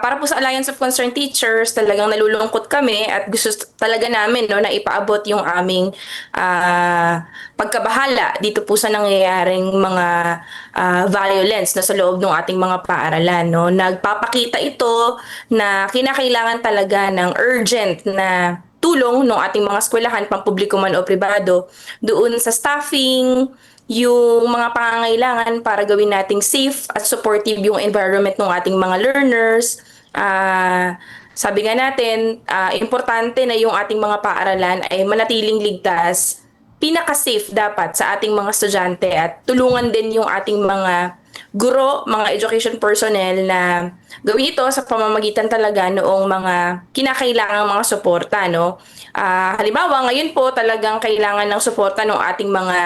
Para po sa Alliance of Concerned Teachers, talagang nalulungkot kami at gusto talaga namin no, na ipaabot yung aming pagkabahala dito po sa nangyayaring mga violence no, sa loob ng ating mga paaralan. No. Nagpapakita ito na kinakailangan talaga ng urgent na tulong ng ating mga eskwelahan, pampubliko man o pribado, doon sa staffing, yung mga pangangailangan para gawin nating safe at supportive yung environment ng ating mga learners. Sabi nga natin, importante na yung ating mga paaralan ay manatiling ligtas. Pinaka-safe dapat sa ating mga estudyante at tulungan din yung ating mga guro, mga education personnel na gawin ito sa pamamagitan talaga noong mga kinakailangang mga suporta. No? Halimbawa, ngayon po talagang kailangan ng suporta ng ating mga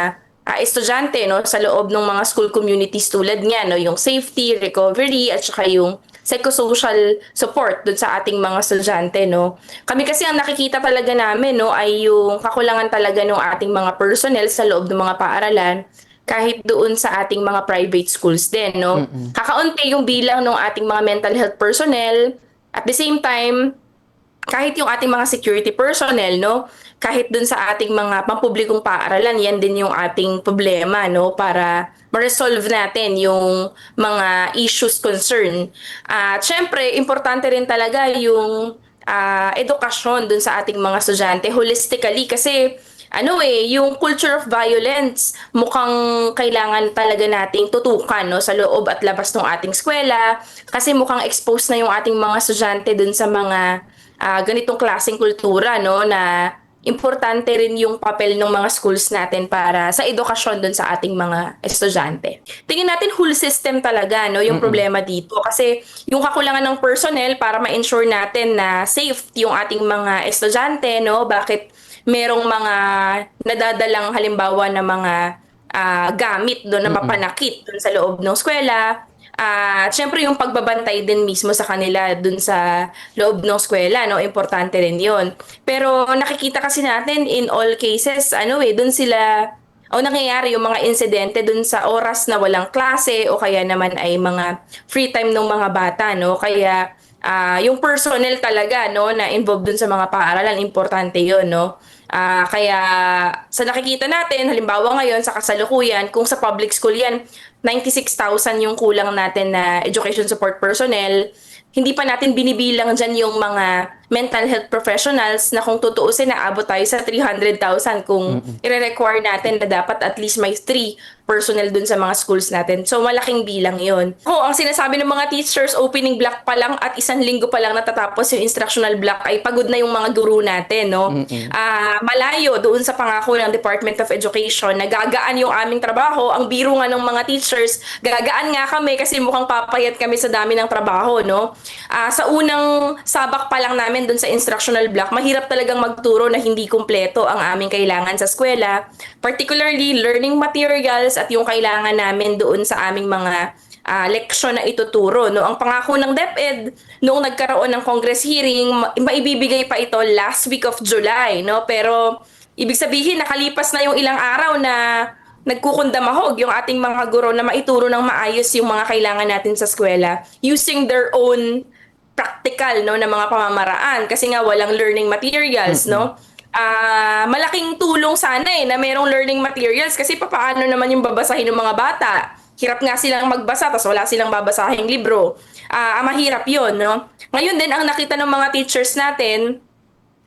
estudyante no sa loob ng mga school communities tulad niya no yung safety, recovery at saka yung psychosocial support dun sa ating mga estudyante no. Kami kasi ang nakikita talaga namin no ay yung kakulangan talaga ng ating mga personnel sa loob ng mga paaralan kahit doon sa ating mga private schools din no. Kakaunti yung bilang ng ating mga mental health personnel at the same time kahit yung ating mga security personnel, no? Kahit dun sa ating mga pampublikong paaralan, yan din yung ating problema, no? Para ma-resolve natin yung mga issues concern. At syempre, importante rin talaga yung edukasyon dun sa ating mga estudyante holistically kasi yung culture of violence mukhang kailangan talaga nating tutukan no sa loob at labas ng ating eskwela kasi mukhang exposed na yung ating mga estudyante dun sa mga ganitong klaseng kultura no na importante rin yung papel ng mga schools natin para sa edukasyon dun sa ating mga estudyante. Tingin natin whole system talaga no yung problema dito kasi yung kakulangan ng personnel para ma-ensure natin na safe yung ating mga estudyante no bakit merong mga nadadalang halimbawa na mga gamit doon na mapanakit doon sa loob ng eskwela. At syempre yung pagbabantay din mismo sa kanila dun sa loob ng eskwela, no? Importante rin yon. Pero nakikita kasi natin in all cases, dun sila o nangyayari yung mga insidente dun sa oras na walang klase o kaya naman ay mga free time ng mga bata, no? Kaya yung personnel talaga, no, na involved dun sa mga paaralan, importante yon, no? Kaya sa nakikita natin, halimbawa ngayon sa kasalukuyan, kung sa public school yan, 96,000 yung kulang natin na education support personnel, hindi pa natin binibilang dyan yung mga mental health professionals na kung tutuusin naabot tayo sa 300,000 kung i-require natin na dapat at least may 3 personnel dun sa mga schools natin. So malaking bilang yon. Ang sinasabi ng mga teachers, opening block pa lang at 1 linggo pa lang natatapos yung instructional block ay pagod na yung mga guro natin. No? Malayo doon sa pangako ng Department of Education na gagaan yung aming trabaho. Ang biro nga ng mga teachers, gagaan nga kami kasi mukhang papayat kami sa dami ng trabaho. No? Sa unang sabak pa lang namin doon sa instructional block, mahirap talagang magturo na hindi kumpleto ang aming kailangan sa eskwela, particularly learning materials at yung kailangan namin doon sa aming mga leksyon na ituturo. No? Ang pangako ng DepEd, noong nagkaroon ng Congress hearing, maibibigay pa ito last week of July. No? Pero ibig sabihin, nakalipas na yung ilang araw na nagkukundamahog yung ating mga guro na maituro ng maayos yung mga kailangan natin sa eskwela using their own practical no na mga pamamaraan kasi nga walang learning materials no malaking tulong sana na mayroong learning materials kasi paano naman yung babasahin ng mga bata hirap nga silang magbasa tapos wala silang babasahing libro mahirap yon no ngayon din ang nakita ng mga teachers natin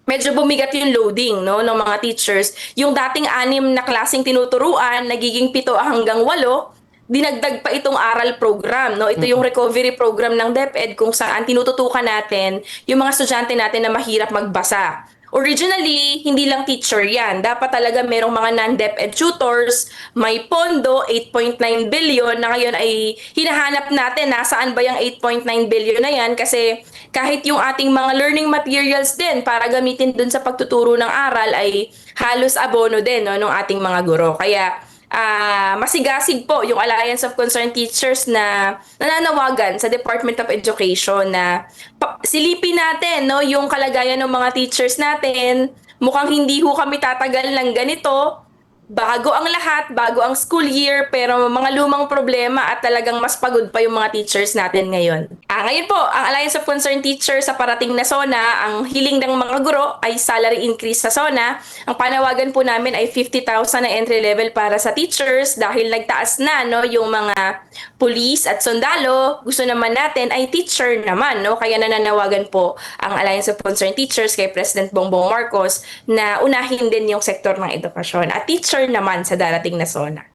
medyo bumigat yung loading no ng mga teachers yung dating 6 na klaseng tinuturuan nagiging 7 hanggang 8 dinagdag pa itong aral program, no? Ito yung recovery program ng DepEd kung saan tinututukan natin yung mga estudyante natin na mahirap magbasa. Originally, hindi lang teacher yan. Dapat talaga merong mga non-DepEd tutors, may pondo, 8.9 billion na ngayon ay hinahanap natin nasaan ba yung 8.9 billion na yan kasi kahit yung ating mga learning materials din para gamitin dun sa pagtuturo ng aral ay halos abono din no, ng ating mga guro. Kaya masigasig po yung Alliance of Concerned Teachers na nananawagan sa Department of Education na silipin natin no, yung kalagayan ng mga teachers natin. Mukhang hindi ho kami tatagal ng ganito bago ang lahat, bago ang school year, pero mga lumang problema at talagang mas pagod pa yung mga teachers natin ngayon. Ngayon po, ang Alliance of Concerned Teachers sa parating na SONA, ang hiling ng mga guro ay salary increase sa SONA. Ang panawagan po namin ay 50,000 na entry level para sa teachers dahil nagtaas na no yung mga police at sundalo. Gusto naman natin ay teacher naman no. Kaya nananawagan po ang Alliance of Concerned Teachers kay President Bongbong Marcos na unahin din yung sektor ng edukasyon at teacher naman sa darating na SONA.